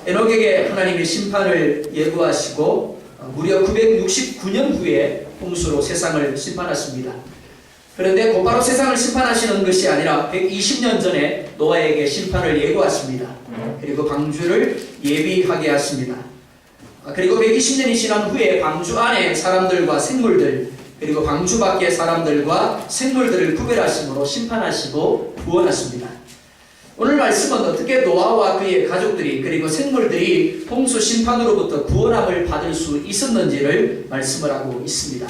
에녹에게 하나님의 심판을 예고하시고 무려 969년 후에 홍수로 세상을 심판하십니다. 그런데 곧바로 세상을 심판하시는 것이 아니라 120년 전에 노아에게 심판을 예고하십니다. 그리고 방주를 예비하게 하십니다. 그리고 120년이 지난 후에 방주 안에 사람들과 생물들, 그리고 방주 밖의 사람들과 생물들을 구별하심으로 심판하시고 구원하십니다. 오늘 말씀은 어떻게 노아와 그의 가족들이 그리고 생물들이 홍수 심판으로부터 구원함을 받을 수 있었는지를 말씀을 하고 있습니다.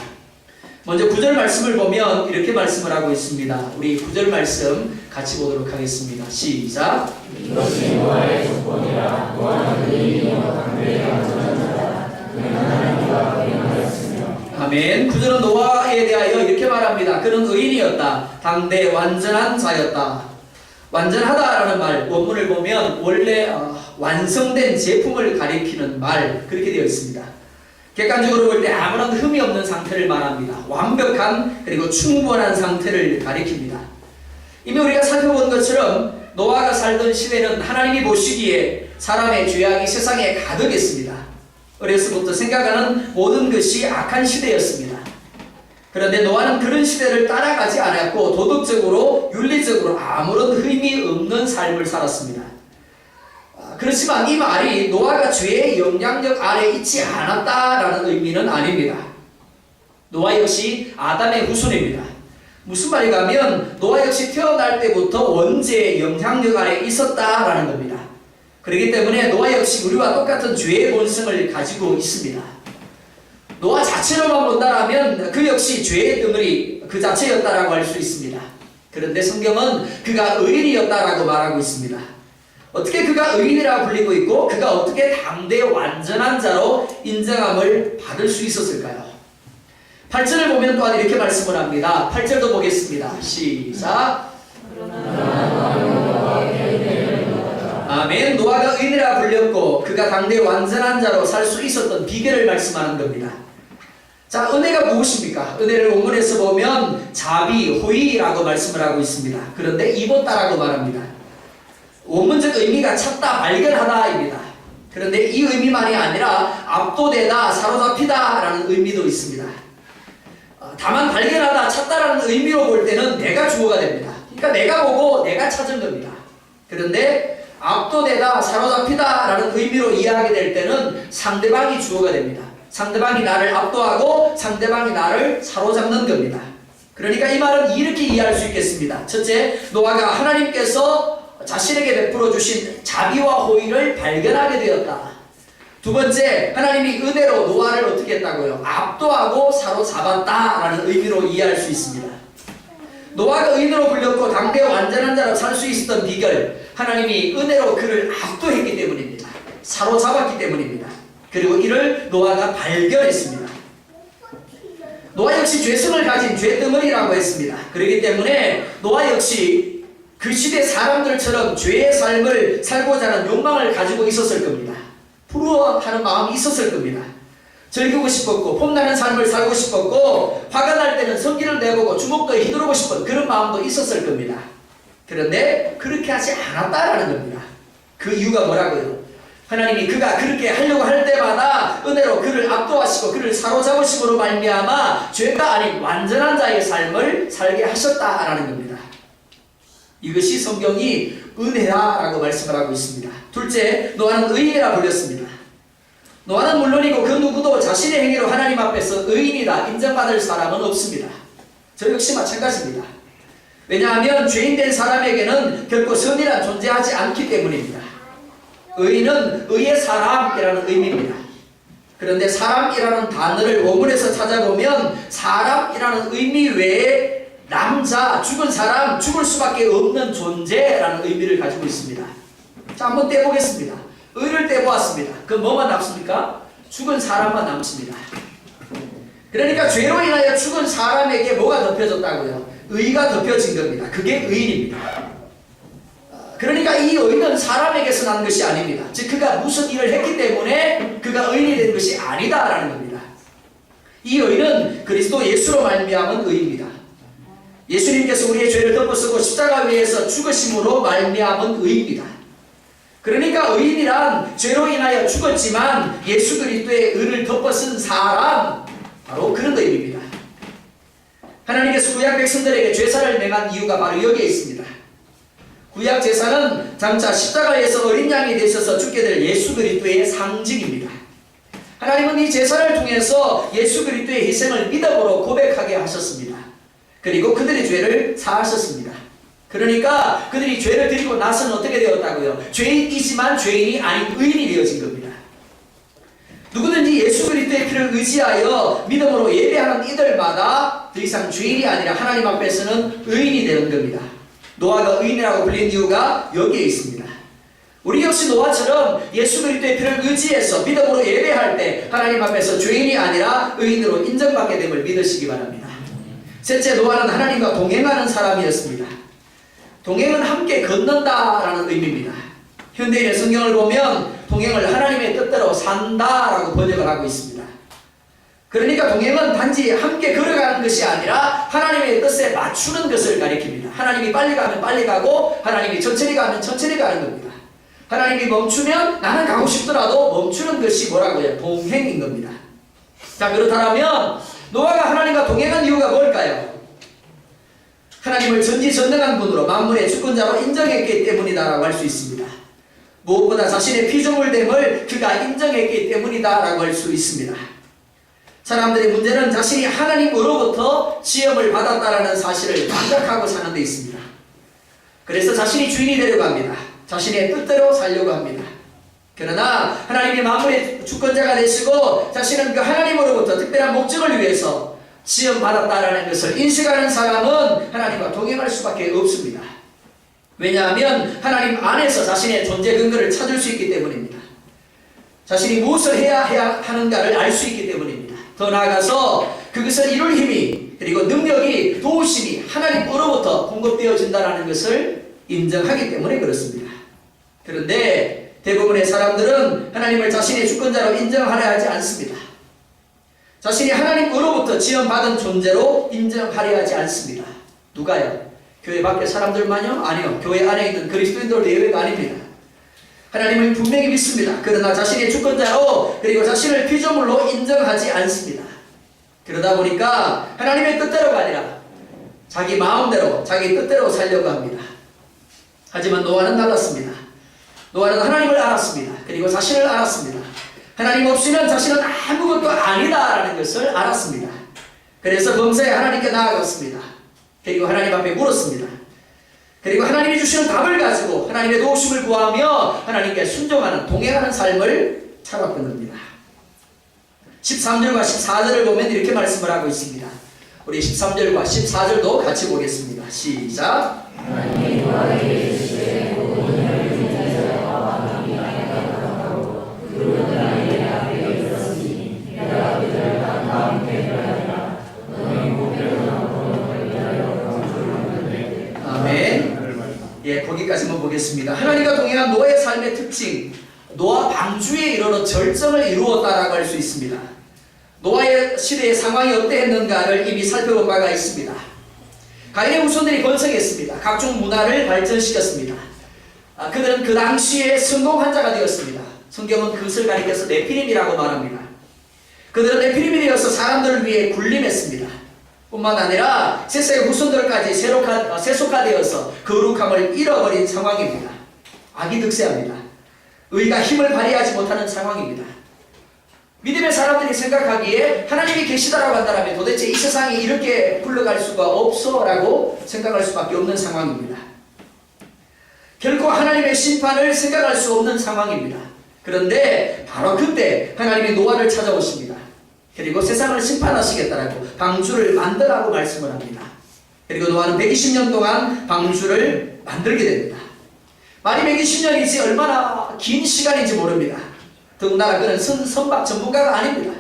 먼저 9절 말씀을 보면 이렇게 말씀을 하고 있습니다. 우리 9절 말씀 같이 보도록 하겠습니다. 시작. 이것이 노아의 조건이라. 노아는 의인이요 당대의 완전한 자라. 그는 하나님과 의인하였으며. 아멘. 9절은 노아에 대하여 이렇게 말합니다. 그는 의인이었다. 당대 완전한 자였다. 완전하다라는 말, 원문을 보면 원래 완성된 제품을 가리키는 말, 그렇게 되어 있습니다. 객관적으로 볼 때 아무런 흠이 없는 상태를 말합니다. 완벽한 그리고 충분한 상태를 가리킵니다. 이미 우리가 살펴본 것처럼 노아가 살던 시대는 하나님이 보시기에 사람의 죄악이 세상에 가득했습니다. 어려서부터 생각하는 모든 것이 악한 시대였습니다. 그런데 노아는 그런 시대를 따라가지 않았고 도덕적으로 윤리적으로 아무런 의미 없는 삶을 살았습니다. 그렇지만 이 말이 노아가 죄의 영향력 아래 있지 않았다라는 의미는 아닙니다. 노아 역시 아담의 후손입니다. 무슨 말인가 하면 노아 역시 태어날 때부터 원죄의 영향력 아래 있었다라는 겁니다. 그렇기 때문에 노아 역시 우리와 똑같은 죄의 본성을 가지고 있습니다. 노아 자체로만 본다라면 그 역시 죄의 덩어리 그 자체였다라고 할 수 있습니다. 그런데 성경은 그가 의인이었다라고 말하고 있습니다. 어떻게 그가 의인이라고 불리고 있고 그가 어떻게 당대 완전한 자로 인정함을 받을 수 있었을까요? 8절을 보면 또한 이렇게 말씀을 합니다. 8절도 보겠습니다. 시작. 아멘. 노아가 의인이라 불렸고 그가 당대 완전한 자로 살 수 있었던 비결을 말씀하는 겁니다. 자, 은혜가 무엇입니까? 은혜를 원문에서 보면 자비, 호의라고 말씀을 하고 있습니다. 그런데 입었다라고 말합니다. 원문적 의미가 찾다, 발견하다입니다. 그런데 이 의미만이 아니라 압도되다, 사로잡히다 라는 의미도 있습니다. 다만 발견하다, 찾다라는 의미로 볼 때는 내가 주어가 됩니다. 그러니까 내가 보고 내가 찾은 겁니다. 그런데 압도되다, 사로잡히다 라는 의미로 이해하게 될 때는 상대방이 주어가 됩니다. 상대방이 나를 압도하고 상대방이 나를 사로잡는 겁니다. 그러니까 이 말은 이렇게 이해할 수 있겠습니다. 첫째, 노아가 하나님께서 자신에게 베풀어 주신 자비와 호의를 발견하게 되었다. 두 번째, 하나님이 은혜로 노아를 어떻게 했다고요? 압도하고 사로잡았다라는 의미로 이해할 수 있습니다. 노아가 의인으로 불렸고 당대 완전한 자로 살 수 있었던 비결, 하나님이 은혜로 그를 압도했기 때문입니다. 사로잡았기 때문입니다. 그리고 이를 노아가 발견했습니다. 노아 역시 죄성을 가진 죄덩어리라고 했습니다. 그렇기 때문에 노아 역시 그 시대 사람들처럼 죄의 삶을 살고자 하는 욕망을 가지고 있었을 겁니다. 부러워하는 마음이 있었을 겁니다. 즐기고 싶었고 폼나는 삶을 살고 싶었고 화가 날 때는 성기를 내보고 주먹도 휘두르고 싶은 그런 마음도 있었을 겁니다. 그런데 그렇게 하지 않았다라는 겁니다. 그 이유가 뭐라고요? 하나님이 그가 그렇게 하려고 할 때마다 은혜로 그를 압도하시고 그를 사로잡으심으로 말미암아 죄가 아닌 완전한 자의 삶을 살게 하셨다라는 겁니다. 이것이 성경이 은혜라고 말씀을 하고 있습니다. 둘째, 노아는 의인이라 불렸습니다. 노아는 물론이고 그 누구도 자신의 행위로 하나님 앞에서 의인이다 인정받을 사람은 없습니다. 저 역시 마찬가지입니다. 왜냐하면 죄인된 사람에게는 결코 선이란 존재하지 않기 때문입니다. 의인은 의의 사람이라는 의미입니다. 그런데 사람이라는 단어를 원문에서 찾아보면 사람이라는 의미 외에 남자, 죽은 사람, 죽을 수밖에 없는 존재라는 의미를 가지고 있습니다. 자, 한번 떼보겠습니다. 의를 떼보았습니다. 그럼 뭐만 남습니까? 죽은 사람만 남습니다. 그러니까 죄로 인하여 죽은 사람에게 뭐가 덮여졌다고요? 의가 덮여진 겁니다. 그게 의인입니다. 그러니까 이 의는 사람에게서 난 것이 아닙니다. 즉 그가 무슨 일을 했기 때문에 그가 의인이 된 것이 아니다라는 겁니다. 이 의는 그리스도 예수로 말미암은 의입니다. 예수님께서 우리의 죄를 덮어쓰고 십자가 위에서 죽으심으로 말미암은 의입니다. 그러니까 의인이란 죄로 인하여 죽었지만 예수 그리스도의 의를 덮어쓴 사람, 바로 그런 의미입니다. 하나님께서 구약 백성들에게 제사를 명한 이유가 바로 여기에 있습니다. 구약 제사는 장차 십자가에서 어린 양이 되셔서 죽게 될 예수 그리스도의 상징입니다. 하나님은 이 제사를 통해서 예수 그리스도의 희생을 믿음으로 고백하게 하셨습니다. 그리고 그들의 죄를 사하셨습니다. 그러니까 그들이 죄를 드리고 나서는 어떻게 되었다고요? 죄인이지만 죄인이 아닌 의인이 되어진 겁니다. 누구든지 예수 그리스도의 피를 의지하여 믿음으로 예배하는 이들마다 더 이상 죄인이 아니라 하나님 앞에서는 의인이 되는 겁니다. 노아가 의인이라고 불린 이유가 여기에 있습니다. 우리 역시 노아처럼 예수 그리스도의 피를 의지해서 믿음으로 예배할 때 하나님 앞에서 죄인이 아니라 의인으로 인정받게 됨을 믿으시기 바랍니다. 셋째, 노아는 하나님과 동행하는 사람이었습니다. 동행은 함께 걷는다라는 의미입니다. 현대인의 성경을 보면 동행을 하나님의 뜻대로 산다라고 번역을 하고 있습니다. 그러니까 동행은 단지 함께 걸어가는 것이 아니라 하나님의 뜻에 맞추는 것을 가리킵니다. 하나님이 빨리 가면 빨리 가고 하나님이 천천히 가면 천천히 가는 겁니다. 하나님이 멈추면 나는 가고 싶더라도 멈추는 것이 뭐라고요? 동행인 겁니다. 자, 그렇다면 노아가 하나님과 동행한 이유가 뭘까요? 하나님을 전지전능한 분으로 만물의 주권자로 인정했기 때문이다라고 할 수 있습니다. 무엇보다 자신의 피조물됨을 그가 인정했기 때문이다라고 할 수 있습니다. 사람들의 문제는 자신이 하나님으로부터 시험을 받았다라는 사실을 반박하고 사는 데 있습니다. 그래서 자신이 주인이 되려고 합니다. 자신의 뜻대로 살려고 합니다. 그러나 하나님이 만물의 주권자가 되시고 자신은 그 하나님으로부터 특별한 목적을 위해서 시험받았다라는 것을 인식하는 사람은 하나님과 동행할 수밖에 없습니다. 왜냐하면 하나님 안에서 자신의 존재 근거를 찾을 수 있기 때문입니다. 자신이 무엇을 해야 하는가를 알 수 있기 때문입니다. 더 나아가서 그것을 이룰 힘이 그리고 능력이 도우심이 하나님으로부터 공급되어진다는 것을 인정하기 때문에 그렇습니다. 그런데 대부분의 사람들은 하나님을 자신의 주권자로 인정하려 하지 않습니다. 자신이 하나님으로부터 지원받은 존재로 인정하려 하지 않습니다. 누가요? 교회 밖의 사람들만요? 아니요. 교회 안에 있는 그리스도인들도 예외가 아닙니다. 하나님을 분명히 믿습니다. 그러나 자신의 주권자로 그리고 자신을 피조물로 인정하지 않습니다. 그러다 보니까 하나님의 뜻대로가 아니라 자기 마음대로 자기 뜻대로 살려고 합니다. 하지만 노아는 달랐습니다. 노아는 하나님을 알았습니다. 그리고 자신을 알았습니다. 하나님 없이는 자신은 아무것도 아니다라는 것을 알았습니다. 그래서 범사에 하나님께 나아갔습니다. 그리고 하나님 앞에 물었습니다. 그리고 하나님이 주시는 답을 가지고 하나님의 도우심을 구하며 하나님께 순종하는 동행하는 삶을 살았던 겁니다. 13절과 14절을 보면 이렇게 말씀을 하고 있습니다. 우리 13절과 14절도 같이 보겠습니다. 시작. 하나님이 노아에게 이르시되 오늘을 중에서 그들은 나의 앞에 있었으니 내가 그들과 함께 하리라. 너희 목표는 아멘. 예, 거기까지만 보겠습니다. 하나님과 동행한 노아의 삶의 특징, 노아 방주에 이르러 절정을 이루었다라고 할 수 있습니다. 노아의 시대의 상황이 어떠했는가를 이미 살펴본 바가 있습니다. 가인의 후손들이 번성했습니다. 각종 문화를 발전시켰습니다. 그들은 그 당시에 성공한 자가 되었습니다. 성경은 그것을 가리켜서 네피림이라고 말합니다. 그들은 네피림이 되어서 사람들을 위해 군림했습니다. 뿐만 아니라 셋의 후손들까지 세속화되어서 거룩함을 잃어버린 상황입니다. 악이 득세합니다. 의가 힘을 발휘하지 못하는 상황입니다. 믿음의 사람들이 생각하기에 하나님이 계시다라고 한다면 도대체 이 세상이 이렇게 굴러갈 수가 없어 라고 생각할 수밖에 없는 상황입니다. 결코 하나님의 심판을 생각할 수 없는 상황입니다. 그런데 바로 그때 하나님이 노아를 찾아오십니다. 그리고 세상을 심판하시겠다라고 방주를 만들라고 말씀을 합니다. 그리고 노아는 120년 동안 방주를 만들게 됩니다. 말이 120년이지 얼마나 긴 시간인지 모릅니다. 더군다나 그는 선박 전문가가 아닙니다.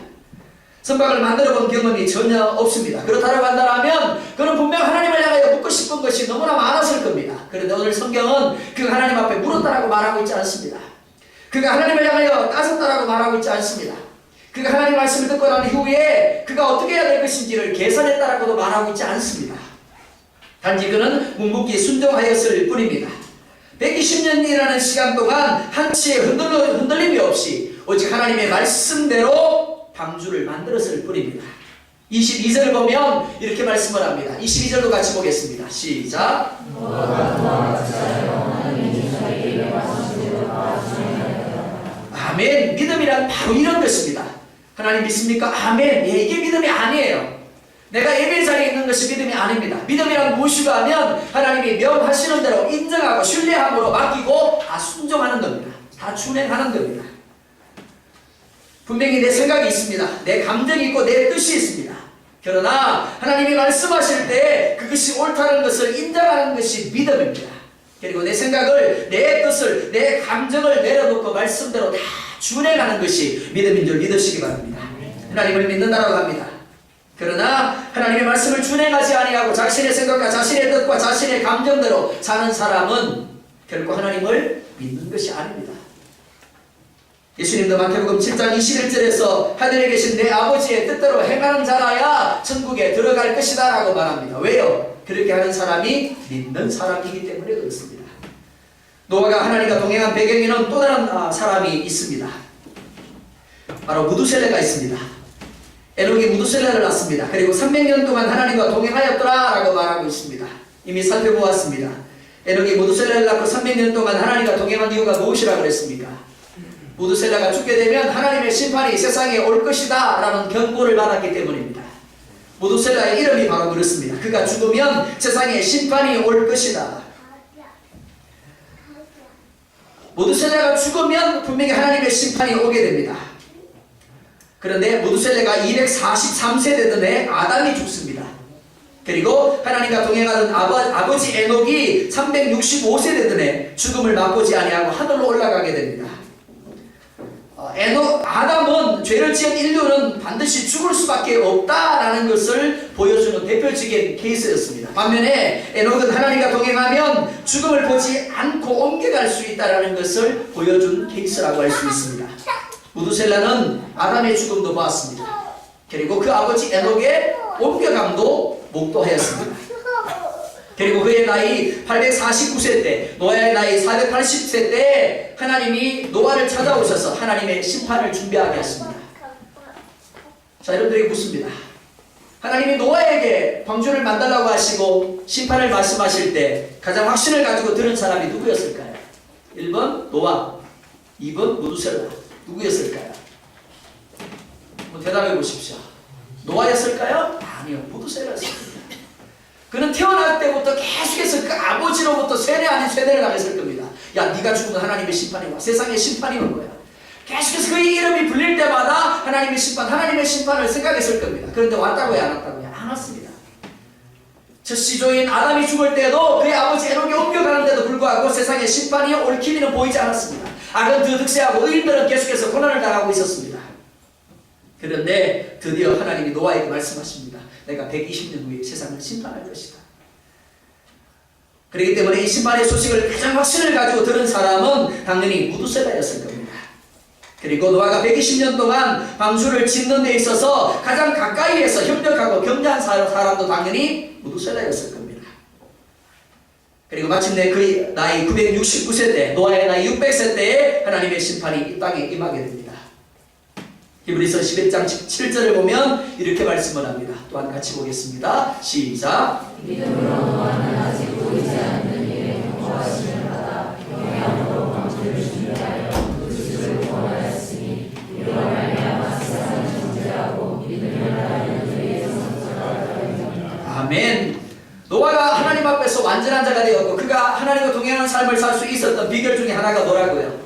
선박을 만들어 본 경험이 전혀 없습니다. 그렇다고 한다면 그는 분명 하나님을 향하여 묻고 싶은 것이 너무나 많았을 겁니다. 그런데 오늘 성경은 그가 하나님 앞에 물었다라고 말하고 있지 않습니다. 그가 하나님을 향하여 따졌다라고 말하고 있지 않습니다. 그가 하나님 말씀을 듣고 난 이후에 그가 어떻게 해야 될 것인지를 계산했다라고도 말하고 있지 않습니다. 단지 그는 묵묵히 순종하였을 뿐입니다. 120년이라는 시간 동안 한치의 흔들림이 없이 오직 하나님의 말씀대로 방주를 만들었을 뿐입니다. 22절을 보면 이렇게 말씀을 합니다. 22절도 같이 보겠습니다. 시작. 아멘. 믿음이란 바로 이런 것입니다. 하나님 믿습니까? 아멘. 예, 이게 믿음이 아니에요. 내가 예배 자리에 있는 것이 믿음이 아닙니다. 믿음이란 무엇이가 하면 하나님이 명하시는 대로 인정하고 신뢰함으로 맡기고 다 순종하는 겁니다. 다 준행하는 겁니다. 분명히 내 생각이 있습니다. 내 감정이 있고 내 뜻이 있습니다. 그러나 하나님이 말씀하실 때 그것이 옳다는 것을 인정하는 것이 믿음입니다. 그리고 내 생각을, 내 뜻을, 내 감정을 내려놓고 말씀대로 다 준행하는 것이 믿음인 줄 믿으시기 바랍니다. 하나님을 믿는다라고 합니다. 그러나 하나님의 말씀을 준행하지 아니하고 자신의 생각과 자신의 뜻과 자신의 감정대로 사는 사람은 결코 하나님을 믿는 것이 아닙니다. 예수님도 마태복음 7장 21절에서 하늘에 계신 내 아버지의 뜻대로 행하는 자라야 천국에 들어갈 것이다 라고 말합니다. 왜요? 그렇게 하는 사람이 믿는 사람이기 때문에 그렇습니다. 노아가 하나님과 동행한 배경에는 또 다른 사람이 있습니다. 바로 무두셀레가 있습니다. 에녹이 무두셀레를 낳습니다. 그리고 300년 동안 하나님과 동행하였더라 라고 말하고 있습니다. 이미 살펴보았습니다. 에녹이 무두셀레를 낳고 300년 동안 하나님과 동행한 이유가 무엇이라고 그랬습니까? 무두셀레가 죽게 되면 하나님의 심판이 세상에 올 것이다 라는 경고를 받았기 때문입니다. 무두셀레의 이름이 바로 그렇습니다. 그가 죽으면 세상에 심판이 올 것이다. 무두셀레가 죽으면 분명히 하나님의 심판이 오게 됩니다. 그런데 무두셀레가 243세 되던 해 아담이 죽습니다. 그리고 하나님과 동행하던 아버지 에녹이 365세 되던 해 죽음을 맛보지 아니하고 하늘로 올라가게 됩니다. 아담은 죄를 지은 인류는 반드시 죽을 수밖에 없다라는 것을 보여주는 대표적인 케이스였습니다. 반면에 에녹은 하나님과 동행하면 죽음을 보지 않고 옮겨갈 수 있다라는 것을 보여준 케이스라고 할 수 있습니다. 무두셀라는 아담의 죽음도 보았습니다. 그리고 그 아버지 에녹의 옮겨감도 목도하였습니다. 그리고 그의 나이 849세 때, 노아의 나이 480세 때 하나님이 노아를 찾아오셔서 하나님의 심판을 준비하게 했습니다. 자, 여러분들에게 묻습니다. 하나님이 노아에게 방주를 만들라고 하시고 심판을 말씀하실 때 가장 확신을 가지고 들은 사람이 누구였을까요? 1번 노아, 2번 무두셀라. 누구였을까요? 한번 대답해 보십시오. 노아였을까요? 아니요, 무두셀라였습니다. 그는 태어날 때부터 계속해서 그 아버지로부터 세대 아닌 세대를 당했을 겁니다. 야, 네가 죽으면 하나님의 심판이 와. 세상의 심판이 온 거야. 계속해서 그의 이름이 불릴 때마다 하나님의 심판을 생각했을 겁니다. 그런데 왔다고요? 안 왔다고요? 안 왔습니다. 첫 시조인 아담이 죽을 때도 그의 아버지 에녹이 옮겨가는데도 불구하고 세상의 심판이 올 기미는 보이지 않았습니다. 악은 드득세하고 의인들은 계속해서 고난을 당하고 있었습니다. 그런데 드디어 하나님이 노아에게 말씀하십니다. 내가 120년 후에 세상을 심판할 것이다. 그렇기 때문에 이 심판의 소식을 가장 확신을 가지고 들은 사람은 당연히 무두셀라였을 겁니다. 그리고 노아가 120년 동안 방주를 짓는 데 있어서 가장 가까이에서 협력하고 격려한 사람도 당연히 무두셀라였을 겁니다. 그리고 마침내 그의 나이 969세 때, 노아의 나이 600세 때에 하나님의 심판이 이 땅에 임하게 됩니다. 히브리서 11장 7절을 보면 이렇게 말씀을 합니다. 또한 같이 보겠습니다. 시작. 믿음으로 노아는 아직 보이지 않는 일에 경고하심을 받아 영향으로 방주를 준비하여 그 집을 구원하였으니 이로 말미암아 세상을 정죄하고 믿음을 따르는 그의 성도가 아멘. 노아가 하나님 앞에서 완전한 자가 되었고 그가 하나님과 동행하는 삶을 살 수 있었던 비결 중에 하나가 뭐라고요?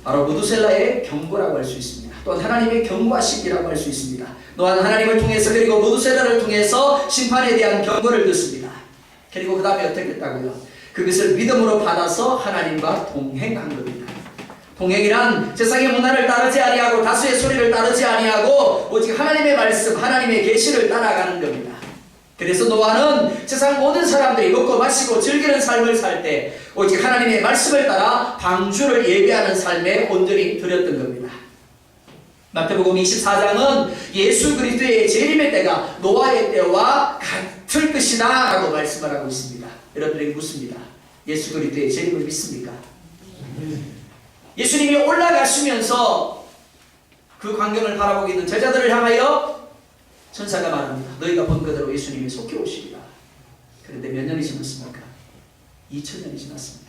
바로 무두셀라의 경고라고 할 수 있습니다. 또한 하나님의 경고하심이라고 할 수 있습니다. 노아는 하나님을 통해서 그리고 무두셀라를 통해서 심판에 대한 경고를 듣습니다. 그리고 그 다음에 어떻게 했다고요? 그것을 믿음으로 받아서 하나님과 동행한 겁니다. 동행이란 세상의 문화를 따르지 아니하고 다수의 소리를 따르지 아니하고 오직 하나님의 말씀, 하나님의 계시를 따라가는 겁니다. 그래서 노아는 세상 모든 사람들이 먹고 마시고 즐기는 삶을 살 때 오직 하나님의 말씀을 따라 방주를 예배하는 삶에 온전히 들였던 겁니다. 마태복음 24장은 예수 그리스도의 재림의 때가 노아의 때와 같을 것이다 라고 말씀을 하고 있습니다. 여러분들에게 묻습니다. 예수 그리스도의 재림을 믿습니까? 예수님이 올라가시면서 그 광경을 바라보고 있는 제자들을 향하여 천사가 말합니다. 너희가 본 그대로 예수님이 속히 오시리라. 그런데 몇 년이 지났습니까? 2000년이 지났습니다.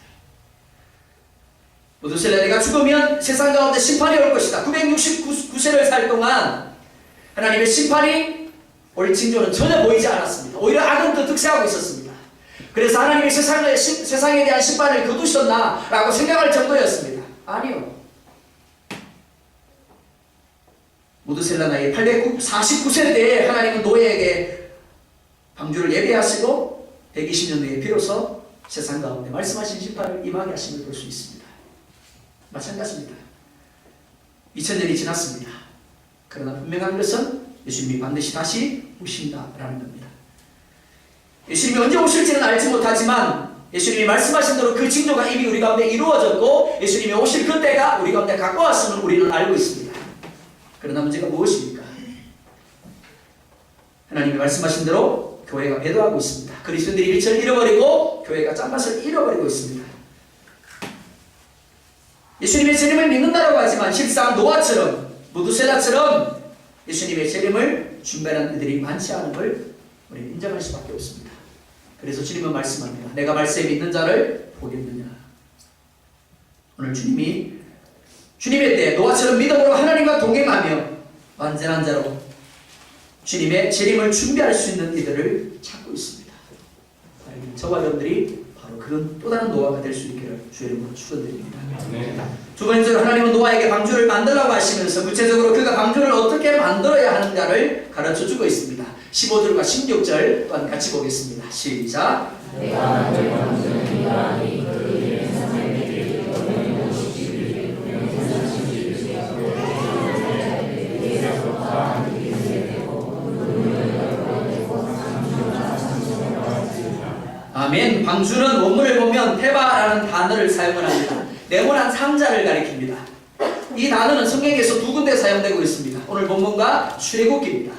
무두셀라가 죽으면 세상 가운데 심판이 올 것이다. 969세를 살 동안 하나님의 심판이 올 징조는 전혀 보이지 않았습니다. 오히려 악은 더 득세하고 있었습니다. 그래서 하나님이 세상에 대한 심판을 거두셨나 라고 생각할 정도였습니다. 아니요. 무두셀라 나이 849세 때에 하나님은 노예에게 방주를 예배하시고 120년 후에 비로소 세상 가운데 말씀하신 심판을 임하게 하심을 볼 수 있습니다. 마찬가지입니다. 2000년이 지났습니다. 그러나 분명한 것은 예수님이 반드시 다시 오신다라는 겁니다. 예수님이 언제 오실지는 알지 못하지만 예수님이 말씀하신 대로 그 징조가 이미 우리 가운데 이루어졌고 예수님이 오실 그때가 우리 가운데 가까웠음을 우리는 알고 있습니다. 그러나 문제가 무엇입니까? 하나님이 말씀하신 대로 교회가 배도하고 있습니다. 그리스도인들이 빛을 잃어버리고 교회가 짠맛을 잃어버리고 있습니다. 예수님의 재림을 믿는다라고 하지만 실상 노아처럼 무두셀라처럼 예수님의 재림을 준비하는 이들이 많지 않은 걸 우리는 인정할 수밖에 없습니다. 그래서 주님은 말씀합니다. 내가 말씀에 믿는 자를 보겠느냐. 오늘 주님의 때 노아처럼 믿음으로 하나님과 동행하며 완전한 자로 주님의 재림을 준비할 수 있는 이들을 찾고 있습니다. 저와 여러분들이 바로 그런 또 다른 노아가 될 수 있기를 주의 이름으로 축원드립니다. 두 번째로 하나님은 노아에게 방주를 만들라고 하시면서 구체적으로 그가 방주를 어떻게 만들어야 하는가를 가르쳐주고 있습니다. 15절과 16절 또한 같이 보겠습니다. 시작. 내가 만들 방주는 이러하니 그 위에 사람들이 너는 50집이 아멘. 방주는 원문을 보면 테바라는 단어를 사용을 합니다. 네모난 상자를 가리킵니다. 이 단어는 성경에서 두 군데 사용되고 있습니다. 오늘 본문과 출애굽기입니다.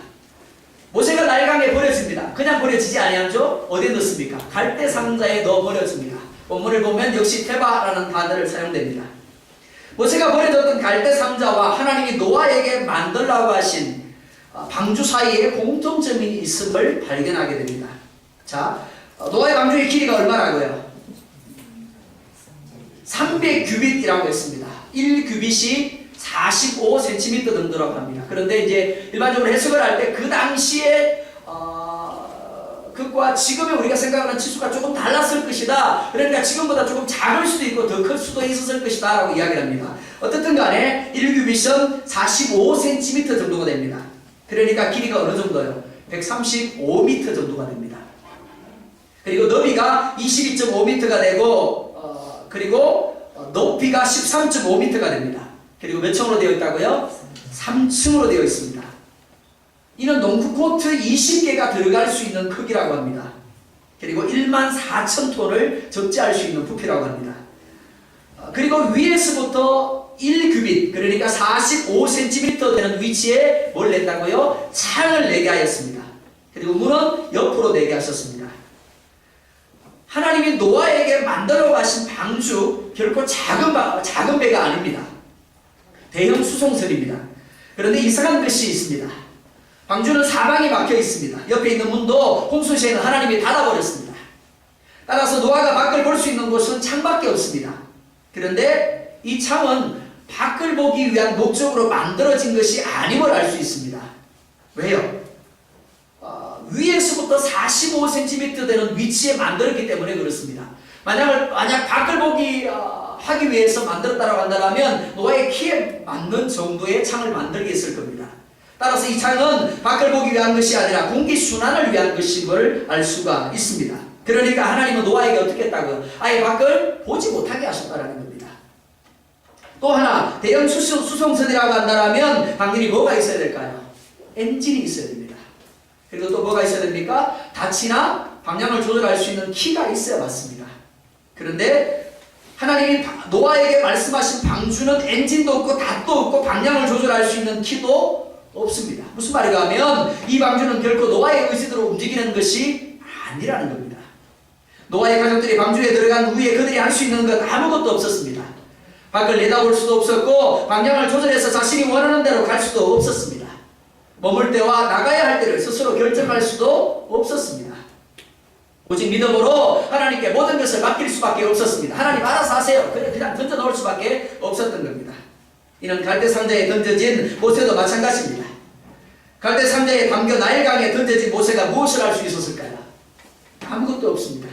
모세가 나일강에 버려집니다. 그냥 버려지지 아니하죠? 어디에 넣습니까? 갈대 상자에 넣어 버려집니다. 본문을 보면 역시 테바라는 단어를 사용됩니다. 모세가 버려졌던 갈대 상자와 하나님이 노아에게 만들라고 하신 방주 사이에 공통점이 있음을 발견하게 됩니다. 자, 노아의 방주의 길이가 얼마라고요? 300규빗이라고 했습니다. 1규빗이 45cm 정도라고 합니다. 그런데 이제 일반적으로 해석을 할 때 그 당시에 그것과 지금의 우리가 생각하는 치수가 조금 달랐을 것이다. 그러니까 지금보다 조금 작을 수도 있고 더 클 수도 있었을 것이다 라고 이야기를 합니다. 어떻든 간에 1규빗은 45cm 정도가 됩니다. 그러니까 길이가 어느 정도요? 135m 정도가 됩니다. 그리고 너비가 22.5m가 되고 그리고 높이가 13.5m가 됩니다. 그리고 몇 층으로 되어 있다고요? 3층으로 되어 있습니다. 이는 농구코트 20개가 들어갈 수 있는 크기라고 합니다. 그리고 14,000톤을 적재할 수 있는 부피라고 합니다. 그리고 위에서부터 1규빗, 그러니까 45cm 되는 위치에 뭘 낸다고요? 창을 내게 하였습니다. 그리고 문은 옆으로 내게 하셨습니다. 하나님이 노아에게 만들어 가신 방주 결코 작은 배가 아닙니다. 대형 수송선입니다. 그런데 이상한 것이 있습니다. 방주는 사방이 막혀 있습니다. 옆에 있는 문도 홍수 시에는 하나님이 닫아버렸습니다. 따라서 노아가 밖을 볼 수 있는 곳은 창밖에 없습니다. 그런데 이 창은 밖을 보기 위한 목적으로 만들어진 것이 아님을 알 수 있습니다. 왜요? 위에서부터 45cm 되는 위치에 만들었기 때문에 그렇습니다. 만약 밖을 하기 위해서 만들었다고 한다면 노아의 키에 맞는 정도의 창을 만들게 했을 겁니다. 따라서 이 창은 밖을 보기 위한 것이 아니라 공기 순환을 위한 것임을 알 수가 있습니다. 그러니까 하나님은 노아에게 어떻게 했다고요? 아예 밖을 보지 못하게 하셨다는 겁니다. 또 하나, 대형 수송선이라고 한다면 당연히 뭐가 있어야 될까요? 엔진이 있어야 됩니다. 그리고 또 뭐가 있어야 됩니까? 닻이나 방향을 조절할 수 있는 키가 있어야 맞습니다. 그런데 하나님이 노아에게 말씀하신 방주는 엔진도 없고 닷도 없고 방향을 조절할 수 있는 키도 없습니다. 무슨 말인가 하면 이 방주는 결코 노아의 의지대로 움직이는 것이 아니라는 겁니다. 노아의 가족들이 방주에 들어간 후에 그들이 할 수 있는 것 아무것도 없었습니다. 밖을 내다볼 수도 없었고 방향을 조절해서 자신이 원하는 대로 갈 수도 없었습니다. 머물 때와 나가야 할 때를 스스로 결정할 수도 없었습니다. 오직 믿음으로 하나님께 모든 것을 맡길 수밖에 없었습니다. 하나님 알아서 하세요. 그냥 던져놓을 수밖에 없었던 겁니다. 이는 갈대 상자에 던져진 모세도 마찬가지입니다. 갈대 상자에 담겨 나일강에 던져진 모세가 무엇을 할 수 있었을까요? 아무것도 없습니다.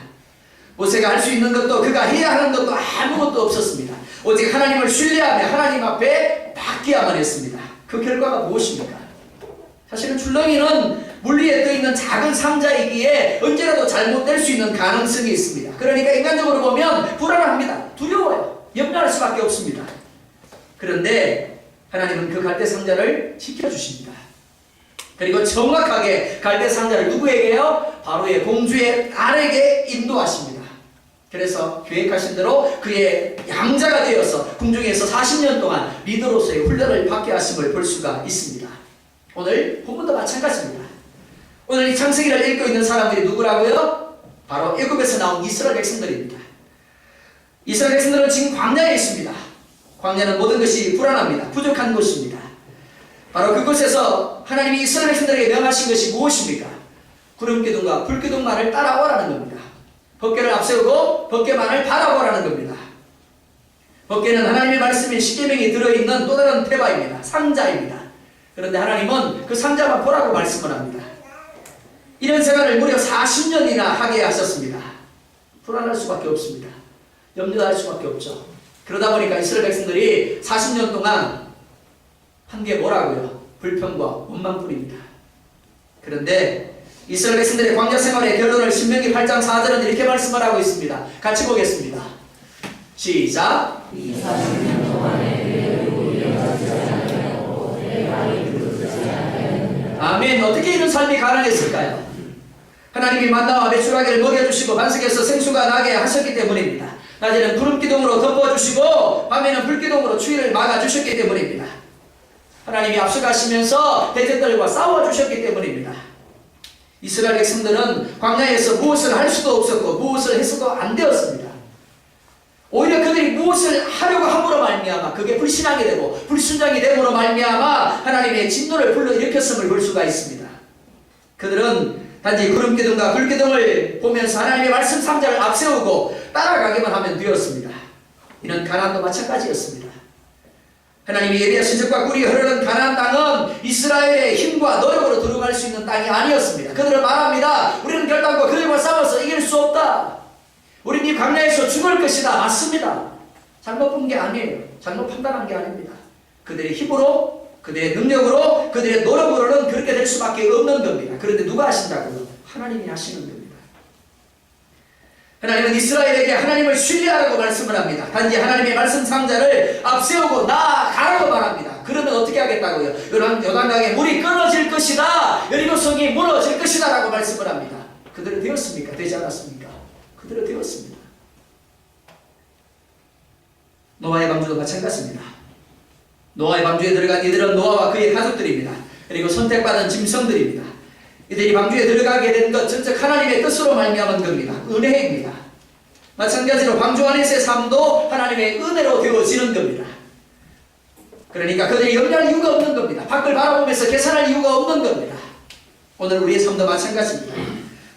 모세가 할 수 있는 것도 그가 해야 하는 것도 아무것도 없었습니다. 오직 하나님을 신뢰하며 하나님 앞에 맡기야만 했습니다. 그 결과가 무엇입니까? 사실은 출렁이는 물 위에 떠있는 작은 상자이기에 언제라도 잘못될 수 있는 가능성이 있습니다. 그러니까 인간적으로 보면 불안합니다. 두려워요. 염려할 수밖에 없습니다. 그런데 하나님은 그 갈대 상자를 지켜주십니다. 그리고 정확하게 갈대 상자를 누구에게요? 바로의 공주의 딸에게 인도하십니다. 그래서 계획하신 대로 그의 양자가 되어서 궁중에서 40년 동안 리더로서의 훈련을 받게 하심을 볼 수가 있습니다. 오늘 본문도 마찬가지입니다. 오늘 이 창세기를 읽고 있는 사람들이 누구라고요? 바로 애굽에서 나온 이스라엘 백성들입니다. 이스라엘 백성들은 지금 광야에 있습니다. 광야는 모든 것이 불안합니다. 부족한 곳입니다. 바로 그곳에서 하나님이 이스라엘 백성들에게 명하신 것이 무엇입니까? 구름기둥과 불기둥만을 따라오라는 겁니다. 법궤를 앞세우고 법궤만을 바라보라는 겁니다. 법궤는 하나님의 말씀인 십계명이 들어있는 또 다른 테바입니다. 상자입니다. 그런데 하나님은 그 상자만 보라고 말씀을 합니다. 이런 생활을 무려 40년이나 하게 하셨습니다. 불안할 수밖에 없습니다. 염려할 수밖에 없죠. 그러다 보니까 이스라엘 백성들이 40년 동안 한 게 뭐라고요? 불평과 원망뿐입니다. 그런데 이스라엘 백성들의 광야 생활의 결론을 신명기 8장 4절은 이렇게 말씀을 하고 있습니다. 같이 보겠습니다. 시작. 이 40년 동안에 아멘. 어떻게 이런 삶이 가능했을까요? 하나님이 만나와 메추라기를 먹여주시고 반석에서 생수가 나게 하셨기 때문입니다. 낮에는 구름기둥으로 덮어주시고 밤에는 불기둥으로 추위를 막아주셨기 때문입니다. 하나님이 앞서가시면서 대적들과 싸워주셨기 때문입니다. 이스라엘 백성들은 광야에서 무엇을 할 수도 없었고 무엇을 해서도 안 되었습니다. 오히려 그들이 무엇을 하려고 함으로 말미암아 그게 불신하게 되고 불순종이 됨으로 말미암아 하나님의 진노를 불러일으켰음을 볼 수가 있습니다. 그들은 단지 구름기둥과 불기둥을 보면서 하나님의 말씀 상자를 앞세우고 따라가기만 하면 되었습니다. 이는 가나안도 마찬가지였습니다. 하나님이 예비하신 적과 꿀이 흐르는 가나안 땅은 이스라엘의 힘과 노력으로 들어갈 수 있는 땅이 아니었습니다. 그들은 말합니다. 우리는 결단과 그들과 싸워서 이길 수 없다. 우린 이 광야에서 죽을 것이다. 맞습니다. 잘못 본 게 아니에요. 잘못 판단한 게 아닙니다. 그들의 힘으로, 그들의 능력으로, 그들의 노력으로는 그렇게 될 수밖에 없는 겁니다. 그런데 누가 하신다고요? 하나님이 하시는 겁니다. 하나님은 이스라엘에게 하나님을 신뢰하라고 말씀을 합니다. 단지 하나님의 말씀 상자를 앞세우고 나아가라고 말합니다. 그러면 어떻게 하겠다고요? 요단강에 물이 끊어질 것이다. 여리고성이 무너질 것이다 라고 말씀을 합니다. 그들은 되었습니까? 되지 않았습니까? 그들은 되었습니다. 노아의 방주도 마찬가지입니다. 노아의 방주에 들어간 이들은 노아와 그의 가족들입니다. 그리고 선택받은 짐승들입니다. 이들이 방주에 들어가게 된 것 전적 하나님의 뜻으로 말미암은 겁니다. 은혜입니다. 마찬가지로 방주 안에서의 삶도 하나님의 은혜로 되어지는 겁니다. 그러니까 그들이 염려할 이유가 없는 겁니다. 밖을 바라보면서 계산할 이유가 없는 겁니다. 오늘 우리의 삶도 마찬가지입니다.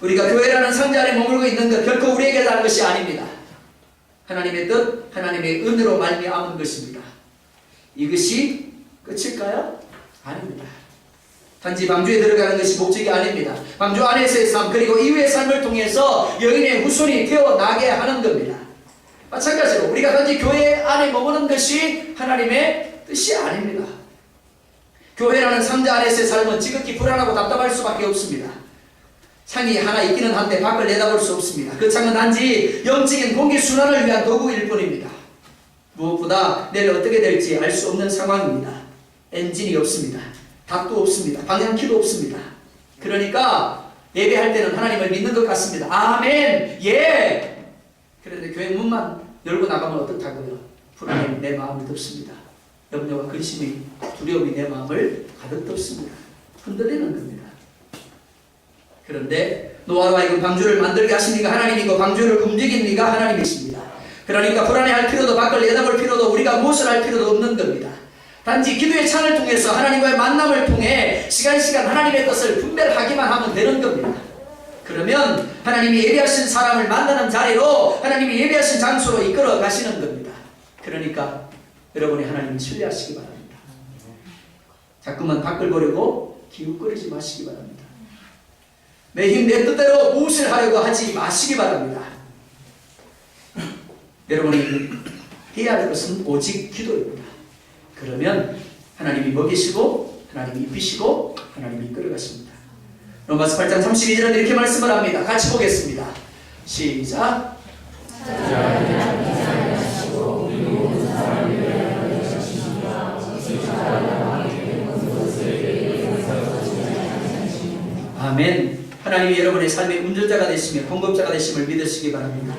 우리가 교회라는 상자 안에 머물고 있는 것 결코 우리에게 다른 것이 아닙니다. 하나님의 뜻, 하나님의 은혜로 말미암은 것입니다. 이것이 끝일까요? 아닙니다. 단지 방주에 들어가는 것이 목적이 아닙니다. 방주 안에서의 삶 그리고 이후의 삶을 통해서 여인의 후손이 되어나게 하는 겁니다. 마찬가지로 우리가 단지 교회 안에 머무는 것이 하나님의 뜻이 아닙니다. 교회라는 상자 안에서의 삶은 지극히 불안하고 답답할 수밖에 없습니다. 창이 하나 있기는 한데 밖을 내다볼 수 없습니다. 그 창은 단지 영적인 공기순환을 위한 도구일 뿐입니다. 무엇보다 내일 어떻게 될지 알 수 없는 상황입니다. 엔진이 없습니다. 닭도 없습니다. 방향키도 없습니다. 그러니까 예배할 때는 하나님을 믿는 것 같습니다. 아멘! 예! 그런데 교회 문만 열고 나가면 어떻다고요? 불안이 내 마음을 덮습니다. 염려와 근심이 두려움이 내 마음을 가득 덮습니다. 흔들리는 겁니다. 그런데 노아로 하여금 방주를 만들게 하시니까 하나님이고 방주를 움직이니까 하나님이십니다. 그러니까 불안해할 필요도 밖을 내다볼 필요도 우리가 무엇을 할 필요도 없는 겁니다. 단지 기도의 창을 통해서 하나님과의 만남을 통해 시간 하나님의 뜻을 분별하기만 하면 되는 겁니다. 그러면 하나님이 예배하신 사람을 만나는 자리로 하나님이 예배하신 장소로 이끌어 가시는 겁니다. 그러니까 여러분이 하나님을 신뢰하시기 바랍니다. 자꾸만 밖을 보려고 기웃거리지 마시기 바랍니다. 내 힘 내 뜻대로 무엇을 하려고 하지 마시기 바랍니다. 여러분이 해야 할 것은 오직 기도입니다. 그러면 하나님이 먹이시고 하나님이 입히시고 하나님이 이끌어가십니다. 로마서 8장 32절은 이렇게 말씀을 합니다. 같이 보겠습니다. 시작. 아멘. 하나님이 여러분의 삶의 운전자가 되시며 공급자가 되심을 믿으시기 바랍니다.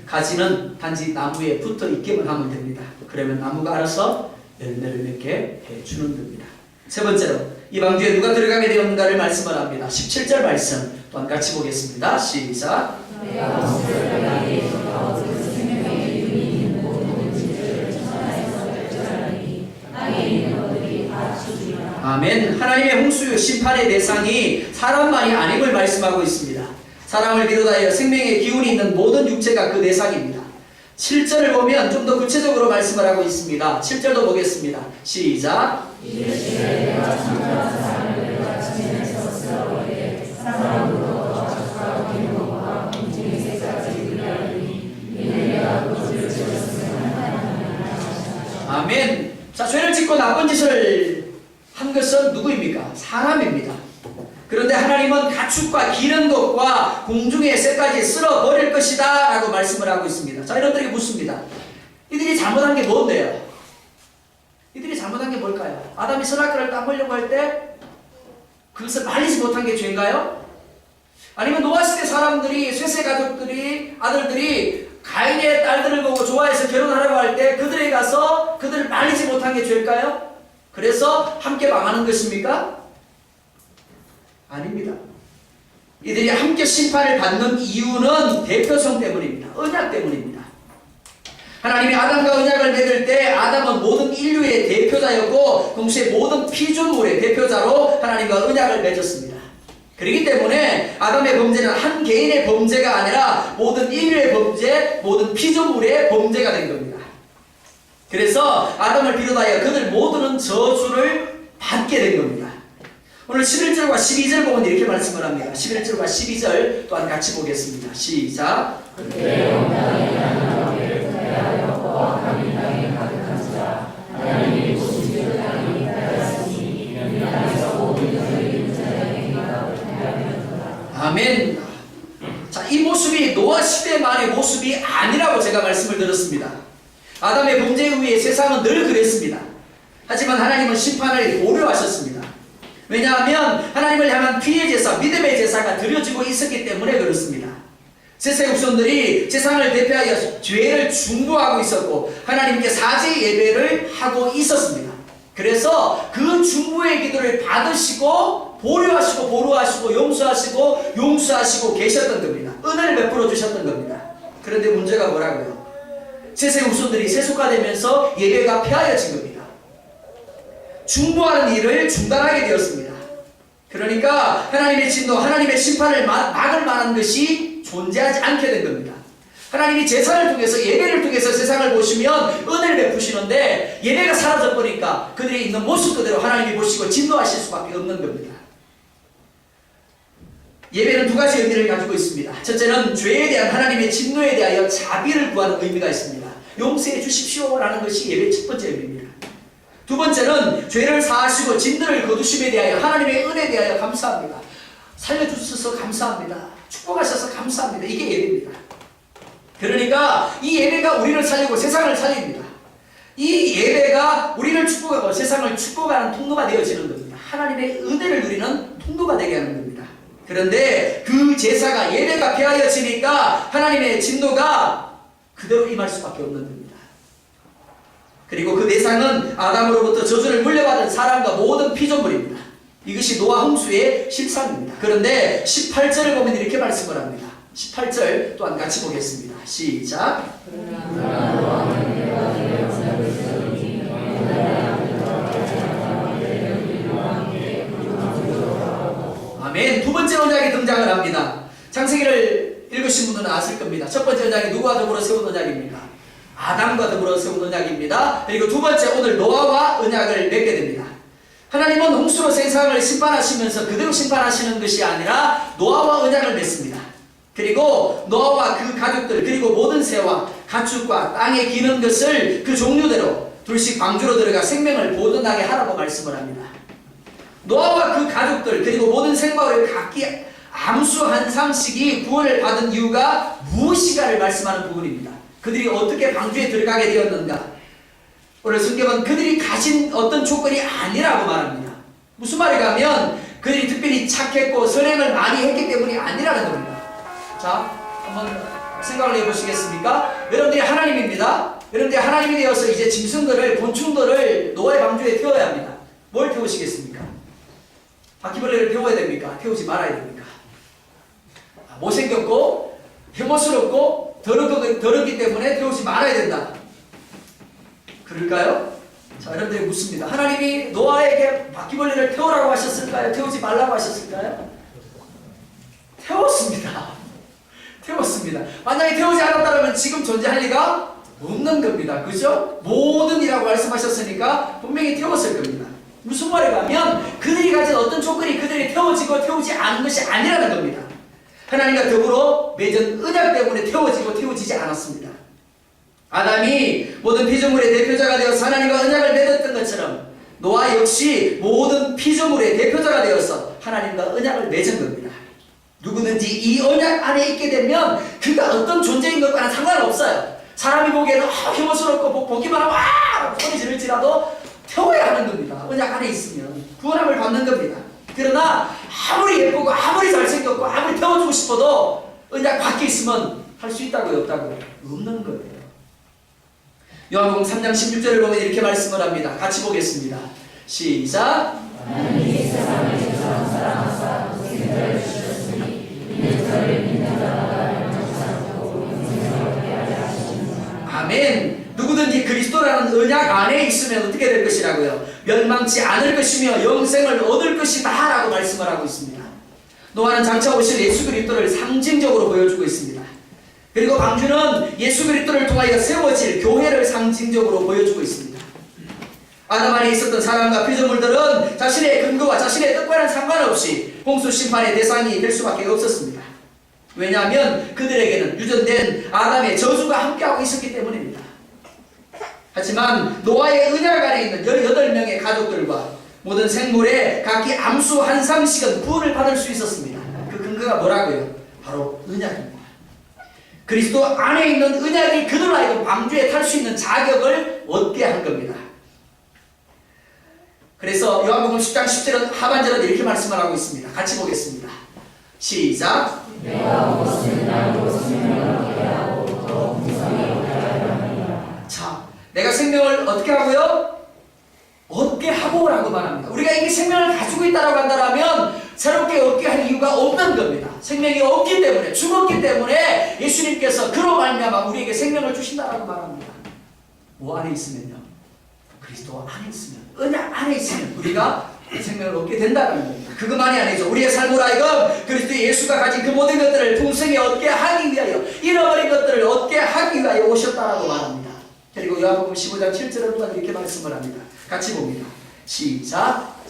가지는 단지 나무에 붙어 있기만 하면 됩니다. 그러면 나무가 알아서 열매를 맺게 해주는 겁니다. 세 번째로 이 방주에 누가 들어가게 되었는가를 말씀을 합니다. 17절 말씀 또한 같이 보겠습니다. 시작. 아멘. 하나님의 홍수 심판의 대상이 사람만이 아님을 말씀하고 있습니다. 사람을 비롯하여 생명의 기운이 있는 모든 육체가 그 대상입니다. 7절을 보면 좀 더 구체적으로 말씀을 하고 있습니다. 7절도 보겠습니다. 시작. 아멘. 자, 죄를 짓고 나쁜 짓을 한 것은 누구입니까? 사람입니다. 그런데 하나님은 가축과 기른 것과 공중의 새까지 쓸어버릴 것이다 라고 말씀을 하고 있습니다. 자, 여러분들에게 묻습니다. 이들이 잘못한 게 뭔데요? 이들이 잘못한 게 뭘까요? 아담이 선악과를 따먹으려고 할 때 그것을 말리지 못한 게 죄인가요? 아니면 노아 시대 사람들이, 쇠세 가족들이, 아들들이 가인의 딸들을 보고 좋아해서 결혼하려고 할 때 그들에 가서 그들을 말리지 못한 게 죄일까요? 그래서 함께 망하는 것입니까? 아닙니다. 이들이 함께 심판을 받는 이유는 대표성 때문입니다. 언약 때문입니다. 하나님이 아담과 언약을 맺을 때 아담은 모든 인류의 대표자였고 동시에 모든 피조물의 대표자로 하나님과 언약을 맺었습니다. 그렇기 때문에 아담의 범죄는 한 개인의 범죄가 아니라 모든 인류의 범죄, 모든 피조물의 범죄가 된 겁니다. 그래서 아담을 비롯하여 그들 모두는 저주를 받게 된 겁니다. 오늘 11절과 12절 보면 이렇게 말씀을 합니다. 11절과 12절 또한 같이 보겠습니다. 시작. 아멘. 자, 이 모습이 노아 시대만의 모습이 아니라고 제가 말씀을 드렸습니다. 아담의 범죄에 의해 세상은 늘 그랬습니다. 하지만 하나님은 심판을 보류하셨습니다. 왜냐하면 하나님을 향한 피의 제사, 믿음의 제사가 드려지고 있었기 때문에 그렇습니다. 셋의 후손들이 세상을 대표하여 죄를 중보하고 있었고 하나님께 사죄 예배를 하고 있었습니다. 그래서 그 중보의 기도를 받으시고 보류하시고 보루하시고 용서하시고 계셨던 겁니다. 은혜를 베풀어 주셨던 겁니다. 그런데 문제가 뭐라고요? 셋의 후손들이 세속화되면서 예배가 폐하여진 겁니다. 중보하는 일을 중단하게 되었습니다. 그러니까 하나님의 진노, 하나님의 심판을 막을 만한 것이 존재하지 않게 된 겁니다. 하나님이 제사를 통해서 예배를 통해서 세상을 보시면 은혜를 베푸시는데 예배가 사라져버리니까 그들이 있는 모습 그대로 하나님이 보시고 진노하실 수밖에 없는 겁니다. 예배는 두 가지 의미를 가지고 있습니다. 첫째는 죄에 대한 하나님의 진노에 대하여 자비를 구하는 의미가 있습니다. 용서해 주십시오 라는 것이 예배의 첫 번째 의미입니다. 두 번째는 죄를 사하시고 진노를 거두심에 대하여 하나님의 은혜에 대하여 감사합니다. 살려주셔서 감사합니다. 축복하셔서 감사합니다. 이게 예배입니다. 그러니까 이 예배가 우리를 살리고 세상을 살립니다. 이 예배가 우리를 축복하고 세상을 축복하는 통로가 되어지는 겁니다. 하나님의 은혜를 누리는 통로가 되게 하는 겁니다. 그런데 그 제사가 예배가 폐하여지니까 하나님의 진노가 그대로 임할 수밖에 없는 겁니다. 그리고 그 대상은 아담으로부터 저주를 물려받은 사람과 모든 피조물입니다. 이것이 노아 홍수의 실상입니다. 그런데 18절을 보면 이렇게 말씀을 합니다. 18절 또한 같이 보겠습니다. 시작. 아멘. 두 번째 언약이 등장을 합니다. 창세기를 읽으신 분들은 아실 겁니다. 첫 번째 언약이 누구와 더불어 세운 언약입니까? 아담과 더불어 세운 언약입니다. 그리고 두 번째 오늘 노아와 언약을 맺게 됩니다. 하나님은 홍수로 세상을 심판하시면서 그대로 심판하시는 것이 아니라 노아와 언약을 맺습니다. 그리고 노아와 그 가족들 그리고 모든 새와 가축과 땅에 기는 것을 그 종류대로 둘씩 방주로 들어가 생명을 보존하게 하라고 말씀을 합니다. 노아와 그 가족들 그리고 모든 생물을 각기 암수 한 상씩이 구원을 받은 이유가 무엇인가를 말씀하는 부분입니다. 그들이 어떻게 방주에 들어가게 되었는가? 오늘 성경은 그들이 가진 어떤 조건이 아니라고 말합니다. 무슨 말인가 하면 그들이 특별히 착했고 선행을 많이 했기 때문이 아니라는 겁니다. 자, 한번 생각을 해보시겠습니까? 여러분들이 하나님입니다. 여러분들이 하나님이 되어서 이제 짐승들을 곤충들을 노아의 방주에 태워야 합니다. 뭘 태우시겠습니까? 바퀴벌레를 태워야 됩니까? 태우지 말아야 됩니까? 못생겼고 혐오스럽고 더럽기 때문에 태우지 말아야 된다. 그럴까요? 자, 여러분들이 묻습니다. 하나님이 노아에게 바퀴벌레를 태우라고 하셨을까요? 태우지 말라고 하셨을까요? 태웠습니다. 태웠습니다. 만약에 태우지 않았다면 지금 존재할 리가 없는 겁니다. 그죠? 모든이라고 말씀하셨으니까 분명히 태웠을 겁니다. 무슨 말인가 하면 그들이 가진 어떤 조건이 그들이 태워지고 태우지 않은 것이 아니라는 겁니다. 하나님과 더불어 맺은 언약 때문에 태워지고 태워지지 않았습니다. 아담이 모든 피조물의 대표자가 되어서 하나님과 언약을 맺었던 것처럼 노아 역시 모든 피조물의 대표자가 되어서 하나님과 언약을 맺은 겁니다. 누구든지 이 언약 안에 있게 되면 그가 어떤 존재인 것과는 상관없어요. 사람이 보기에는 혐오스럽고 보기만 하면 소리 지를지라도 태워야 하는 겁니다. 언약 안에 있으면 구원함을 받는 겁니다. 그러나 아무리 예쁘고 아무리 잘생겼고 아무리 태워주고 싶어도 언약 밖에 있으면 할 수 있다고요? 없다고요? 없는 거예요. 요한복음 3장 16절을 보면 이렇게 말씀을 합니다. 같이 보겠습니다. 시작. 하나님이 세상을 이처럼 사랑하사 독생자를 주셨으니 이는 저를 믿는 자마다 멸망치 않고 영생을 얻게 하려 하시니라. 아멘. 누구든지 그리스도라는 언약 안에 있으면 어떻게 될 것이라고요? 멸망치 않을 것이며 영생을 얻을 것이다 라고 말씀을 하고 있습니다. 노아는 장차 오실 예수 그리스도를 상징적으로 보여주고 있습니다. 그리고 방주는 예수 그리스도를 통하여 세워질 교회를 상징적으로 보여주고 있습니다. 아담 안에 있었던 사람과 피조물들은 자신의 근거와 자신의 뜻과는 상관없이 홍수 심판의 대상이 될 수밖에 없었습니다. 왜냐하면 그들에게는 유전된 아담의 저주가 함께하고 있었기 때문입니다. 하지만 노아의 언약 안에 있는 18명의 가족들과 모든 생물의 각기 암수 한 상씩은 구원을 받을 수 있었습니다. 그 근거가 뭐라고요? 바로 언약입니다. 그리스도 안에 있는 언약이 그들로 하여금 방주에 탈 수 있는 자격을 얻게 한 겁니다. 그래서 요한복음 10장 10절은 하반절은 이렇게 말씀을 하고 있습니다. 같이 보겠습니다. 시작. 내가 무엇을 알고 생명을 얻게 하고 또 풍성히 얻게 하려 함이라. 자, 내가 생명을 어떻게 하고요? 얻게 하고라고 말합니다. 우리가 이게 생명을 가지고 있다고 한다면 새롭게 얻게 할 이유가 없는 겁니다. 생명이 없기 때문에, 죽었기 때문에 예수님께서 그로 말미암아 우리에게 생명을 주신다라고 말합니다. 뭐 안에 있으면요? 그리스도 안에 있으면, 언약 안에 있으면 우리가 생명을 얻게 된다는 겁니다. 그것만이 아니죠. 우리의 삶으로 하여금 그리스도 예수가 가진 그 모든 것들을 풍성히 얻게 하기 위하여, 잃어버린 것들을 얻게 하기 위하여 오셨다라고 말합니다. 그리고 요한복음 15장 7절은 또한 이렇게 말씀을 합니다. 같이 봅니다. 시작.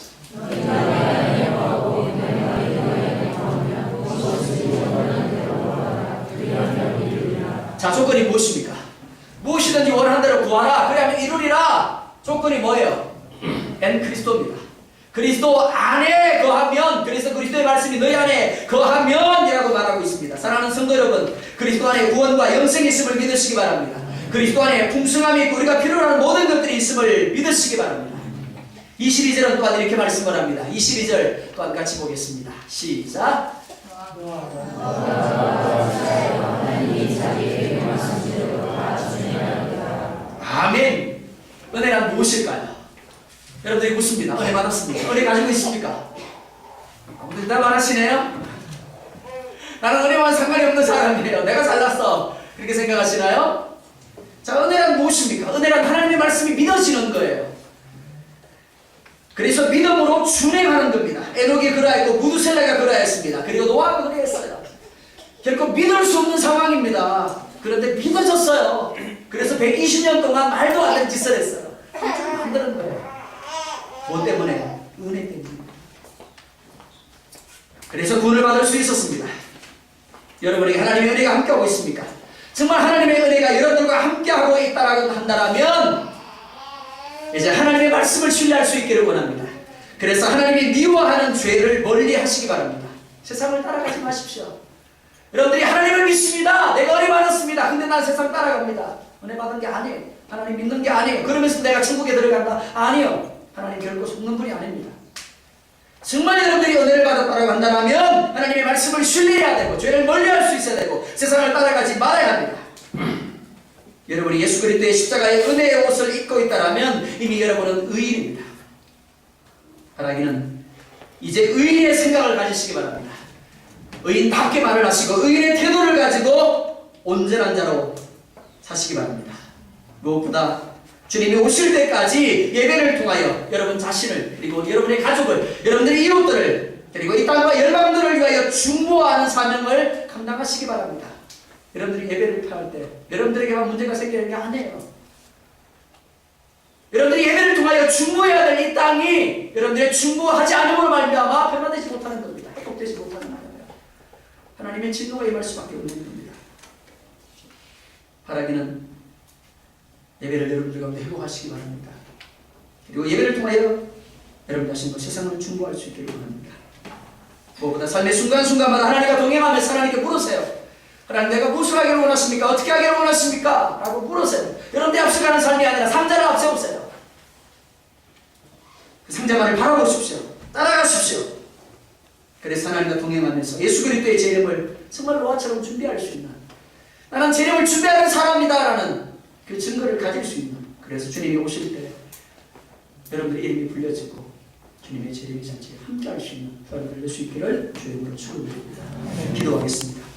자, 조건이 무엇입니까? 무엇이든지 원하는 대로 구하라. 그래야만 이루리라. 조건이 뭐예요? 그리스도입니다. 그리스도 안에 거하면, 그래서 그리스도의 말씀이 너희 안에 거하면 이라고 말하고 있습니다. 사랑하는 성도 여러분, 그리스도 안에 구원과 영생이 있음을 믿으시기 바랍니다. 그리스도 안에 풍성함이 있고 우리가 필요로 하는 모든 것들이 있음을 믿으시기 바랍니다. 22절은 또한 이렇게 말씀을 합니다. 22절 또한 같이 보겠습니다. 시작. 아멘. 은혜란 무엇일까요? 여러분들이 묻습니다. 은혜 받았습니까? 은혜 가지고 있습니까? 아무도 대답 안 하시네요? 나는 은혜와는 상관이 없는 사람이에요. 내가 잘났어. 그렇게 생각하시나요? 자, 은혜란 무엇입니까? 은혜란 하나님의 말씀이 믿어지는 거예요. 그래서 믿음으로 준행하는 겁니다. 에녹이 그러했고 무두셀라가 그러했습니다. 그리고 노아가 그러했어요. 결코 믿을 수 없는 상황입니다. 그런데 믿어졌어요. 그래서 120년 동안 말도 안 되는 짓을 했어요. 만드는 거예요. 뭐 때문에? 은혜 때문에. 그래서 구원을 받을 수 있었습니다. 여러분에게 하나님의 은혜가 함께하고 있습니까? 정말 하나님의 은혜가 여러분들과 함께하고 있다라고 한다면 이제 하나님의 말씀을 신뢰할 수 있기를 원합니다. 그래서 하나님이 미워하는 죄를 멀리 하시기 바랍니다. 세상을 따라가지 마십시오. 여러분들이 하나님을 믿습니다. 내가 은혜 받았습니다. 근데 난 세상 따라갑니다. 은혜 받은 게 아니에요. 하나님 믿는 게 아니에요. 그러면서 내가 천국에 들어간다? 아니요. 하나님 결코 속는 분이 아닙니다. 정말 여러분들이 은혜를 받았다고 한다면 하나님의 말씀을 신뢰해야 되고 죄를 멀리할 수 있어야 되고 세상을 따라가지 말아야 합니다. 여러분이 예수 그리스도의 십자가의 은혜의 옷을 입고 있다면 이미 여러분은 의인입니다. 바라기는 이제 의인의 생각을 가지시기 바랍니다. 의인답게 말을 하시고 의인의 태도를 가지고 온전한 자로 사시기 바랍니다. 무엇보다 주님이 오실 때까지 예배를 통하여 여러분 자신을 그리고 여러분의 가족을 여러분들의 이웃들을 그리고 이 땅과 열방들을 위하여 중보하는 사명을 감당하시기 바랍니다. 여러분들이 예배를 표할 때 여러분들에게만 문제가 생기는 게 아니에요. 여러분들이 예배를 통하여 중보해야 될 이 땅이 여러분들의 중보하지 않음으로 말미암아 변화되지 못하는 겁니다. 회복되지 못하는 거예요. 하나님의 진노가 임할 수밖에 없는 겁니다. 바라기는 예배를 여러분들 가운데 회복하시기 바랍니다. 그리고 예배를 통하여 여러분 자신과 세상을 중보할 수 있기를 원합니다. 무엇보다 삶의 순간순간마다 하나님과 동행하면서 하나님께 물으세요. 하나님 내가 무엇을 하기를 원하십니까? 어떻게 하기를 원하십니까? 라고 물으세요. 여러분들 앞서가는 삶이 아니라 상자를 앞세우세요. 그 상자만을 바라보십시오. 따라가십시오. 그래서 하나님과 동행하면서 예수 그리스도의 제 이름을 정말 노아처럼 준비할 수 있는 나는 제 이름을 준비하는 사람이다 라는 그 증거를 가질 수 있는 그래서 주님이 오실 때 여러분들의 이름이 불려지고 주님의 재림의 잔치에 함께할 수 있는 여러분들 될 수 있기를 주의 이름으로 축원드립니다. 기도하겠습니다.